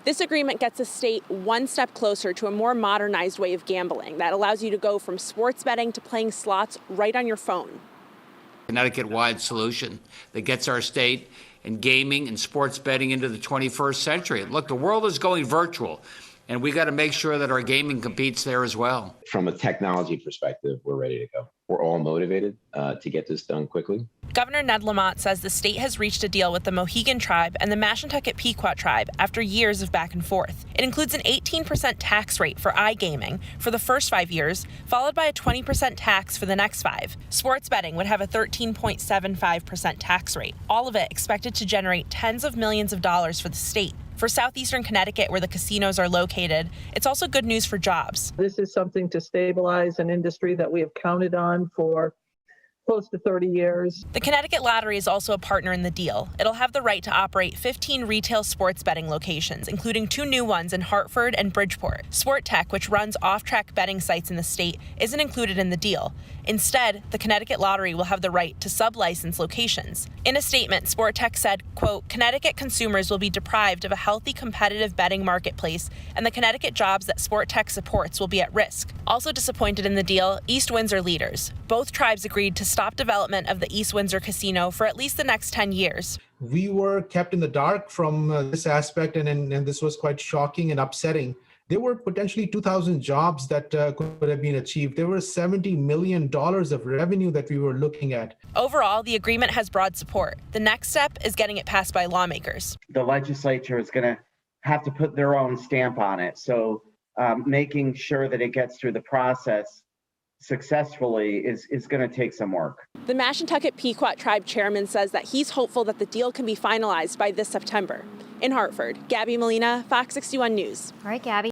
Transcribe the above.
This agreement gets the state one step closer to a more modernized way of gambling that allows you to go from sports betting to playing slots right on your phone. Connecticut-wide solution that gets our state and gaming and sports betting into the 21st century. Look, the world is going virtual, and we got to make sure that our gaming competes there as well. From a technology perspective, we're ready to go. We're all motivated to get this done quickly. Governor Ned Lamont says the state has reached a deal with the Mohegan Tribe and the Mashantucket Pequot Tribe after years of back and forth. It includes an 18% tax rate for iGaming for the first 5 years, followed by a 20% tax for the next 5. Sports betting would have a 13.75% tax rate, all of it expected to generate tens of millions of dollars for the state. For southeastern Connecticut, where the casinos are located, it's also good news for jobs. This is something to stabilize an industry that we have counted on for close to 30 years. The Connecticut Lottery is also a partner in the deal. It'll have the right to operate 15 retail sports betting locations, including 2 new ones in Hartford and Bridgeport. Sport Tech, which runs off-track betting sites in the state, isn't included in the deal. Instead, the Connecticut Lottery will have the right to sub-license locations. In a statement, Sport Tech said, quote, Connecticut consumers will be deprived of a healthy competitive betting marketplace, and the Connecticut jobs that Sport Tech supports will be at risk. Also disappointed in the deal, East Windsor leaders. Both tribes agreed to stop development of the East Windsor Casino for at least the next 10 years. We were kept in the dark from this aspect, and this was quite shocking and upsetting. There were potentially 2,000 jobs that could have been achieved. There were $70 million of revenue that we were looking at. Overall, the agreement has broad support. The next step is getting it passed by lawmakers. The legislature is going to have to put their own stamp on it. So making sure that it gets through the process successfully is going to take some work. The Mashantucket Pequot Tribe chairman says that he's hopeful that the deal can be finalized by this September. In Hartford, Gabby Molina, Fox 61 News. All right, Gabby.